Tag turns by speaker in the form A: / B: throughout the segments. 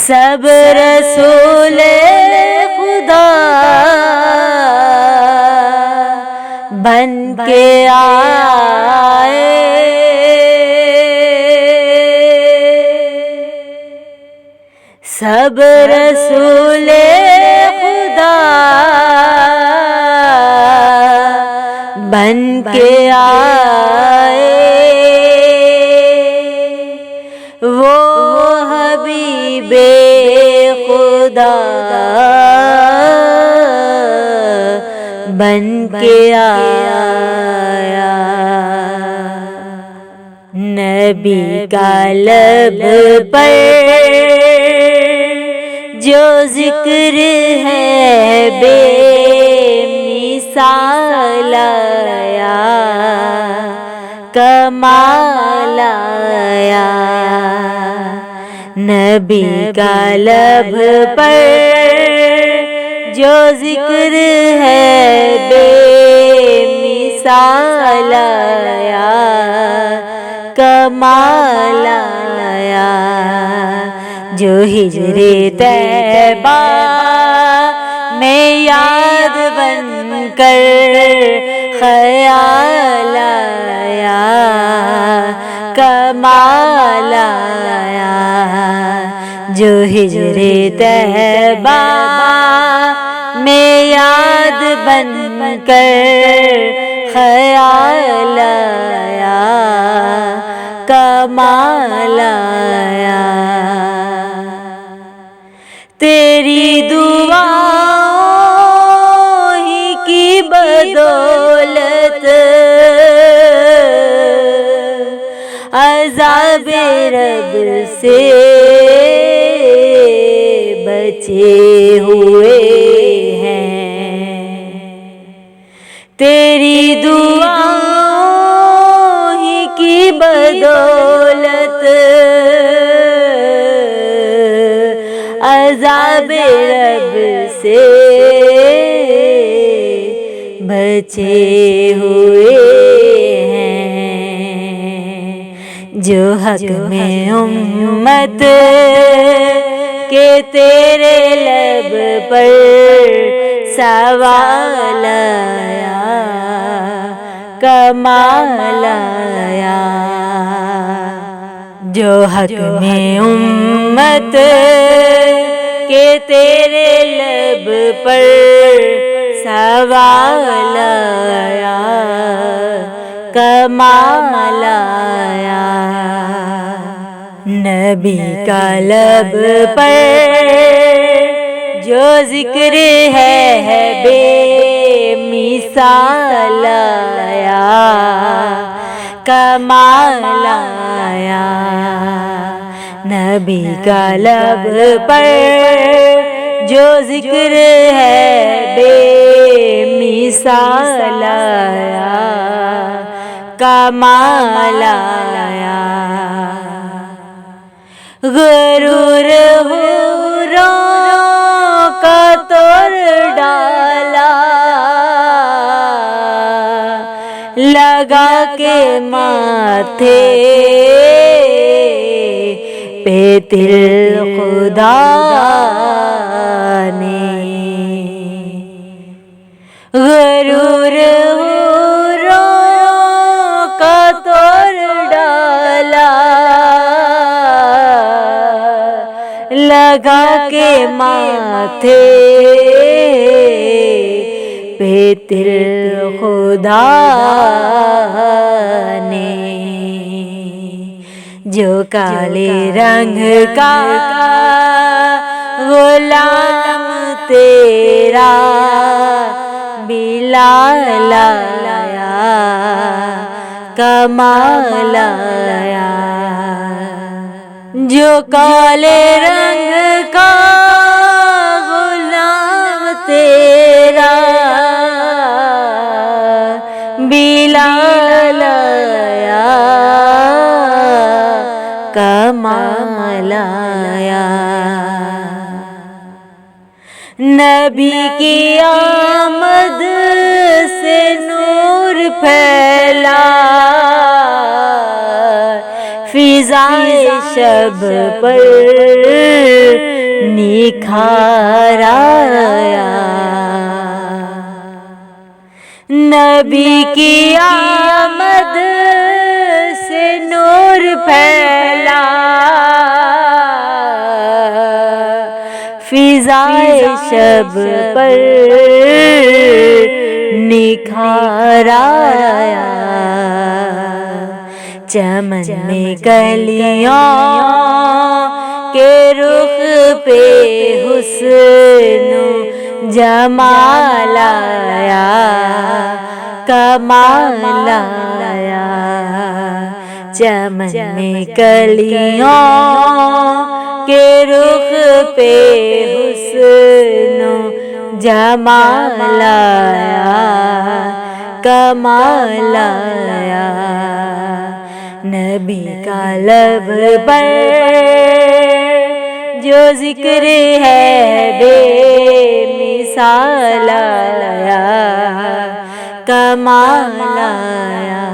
A: سب رسول خدا بن کے آئے، سب رسول خدا بن کے آئے، وہ حبیب خدا بن کے آیا۔ نبی کا لب پر جو ذکر ہے بے مثال آیا، کمال آیا۔ نبی کا لب پر جو ذکر ہے بے مثال آیا، کمال آیا۔ جو ہجر طیبہ میں یاد بن کر خیال آیا، کمال آیا۔ جو ہجر طیبہ میں یاد بن کر خیال آیا، کمال آیا۔ تیری دعاؤں ہی کی بدولت عذاب رب سے بچے ہوئے ہیں، تیری دعاؤں ہی کی بدولت عذاب رب سے بچے ہوئے ہیں۔ جو حق میں امت کہ تیرے لب پر سوال آیا، کمال آیا۔ جو حق میں امت کہ تیرے لب پر سوال آیا، کمال آیا۔ نبی کا لب پر جو ذکر ہے بے مثال آیا، کمال آیا۔ نبی کا لب پر جو ذکر ہے بے مثال آیا، کمال آیا۔ غرور حوروں کا توڑ ڈالا، لگا کے ماتھے پہ تل خدا نے، غرور حوروں کا توڑ ڈالا، لگا کے ماتھے پہ تل خدا نے۔ جو کالے رنگ کا غلام تیرا بلال آیا، کمال آیا۔ جو کالے رنگ کا غلام تیرا بلال آیا، کمال آیا۔ نبی کی آمد سے نور پھیلا، فضائے شب پر نکھار آیا، نبی کی آمد سے نور پھیلا، فضائے شب پر نکھار آیا، چمن میں کلیوں کے رخ پہ حسن و جمال آیا، کمال آیا، چمن میں کلیوں کے رخ پہ حسن و جمال آیا، کمال آیا، نبی کا لب پر جو ذکر ہے بے مثال آیا، کمال آیا،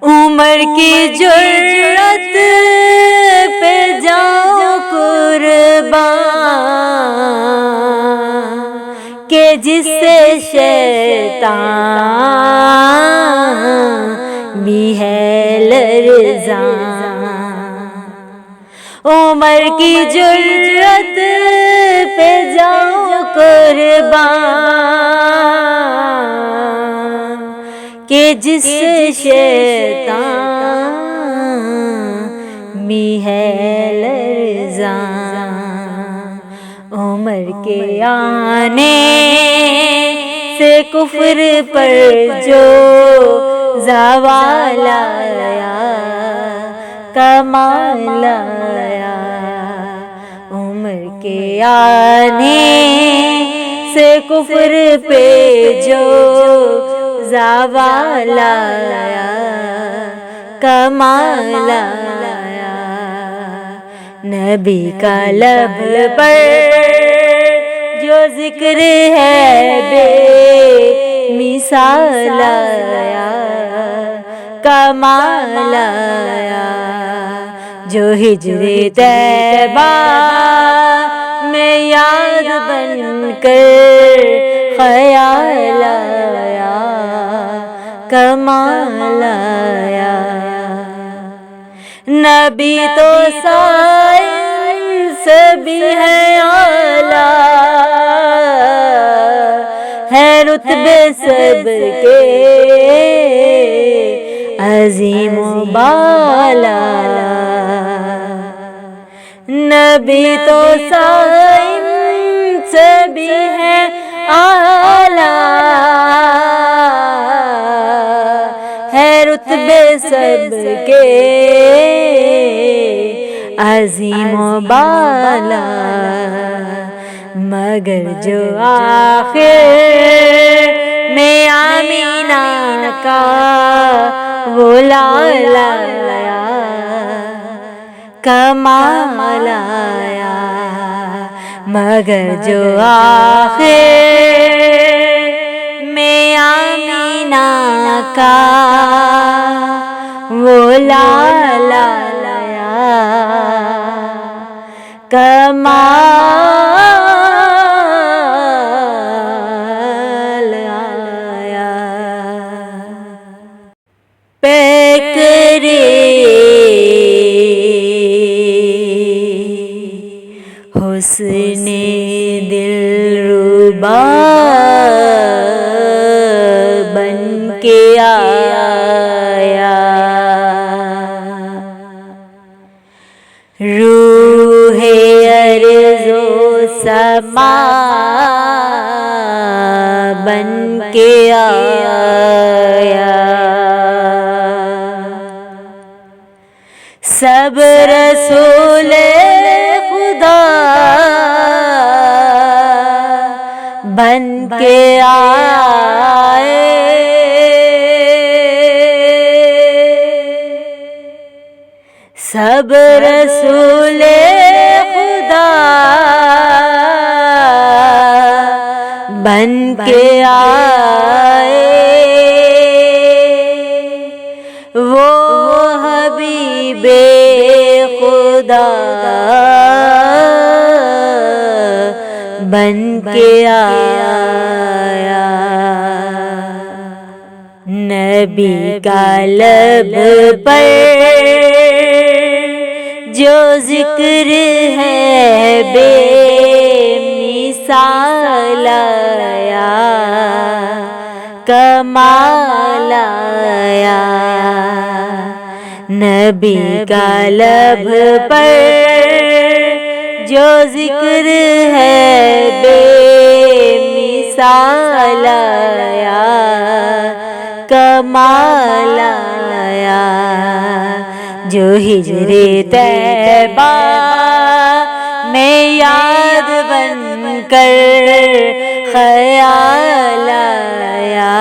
A: عمر کی جرأت پہ جاؤ قربان، کہ جس سے شیطان بھی ہے لرزاں، عمر کی جرأت پہ جاؤ قربان، کہ جس سے شیطان بھی ہے لرزاں، عمر کے آنے سے کفر پر جو زوال آیا، کمال آیا، عمر کے آنے سے کفر پہ جو زوال آیا، کمال آیا، نبی کا لب پر جو ذکر ہے بے مثال آیا، کمال آیا، جو ہجر طیبہ میں یاد بن کر خیال آیا، کمال آیا، نبی تو سائنس بھی ہے اعلیٰ، ہے رتبے سب کے عظیم و بالا، نبی تو سائنس بھی ہے اعلیٰ، ہے رتبے سب کے عظیم و بالا، مگر جو آخر میں آمینہ کا وہ لالا آیا، کمال آیا، مگر جو آخر میں آمینہ کا وہ لالا آیا، کمال آیا، پیکرے حسن دلربا بن کے آیا، روح ارض و سما بن کے آیا، سب رسول خدا بن کے آئے، سب رسول خدا بن کے آئے، وہ حبیب خدا بن کے آیا، نبی کا لب پر جو ذکر ہے بے مثال آیا، کمال آیا، نبی کا لب پر جو ذکر ہے بے مثال آیا، کمال آیا، جو ہجر طیبہ میں یاد بن کر خیال آیا،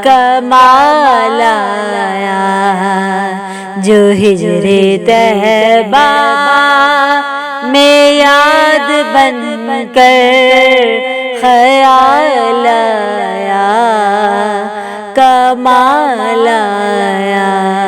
A: کمال آیا، جو ہجر طیبہ میں یاد بن کر خیال آیا، کمال آیا۔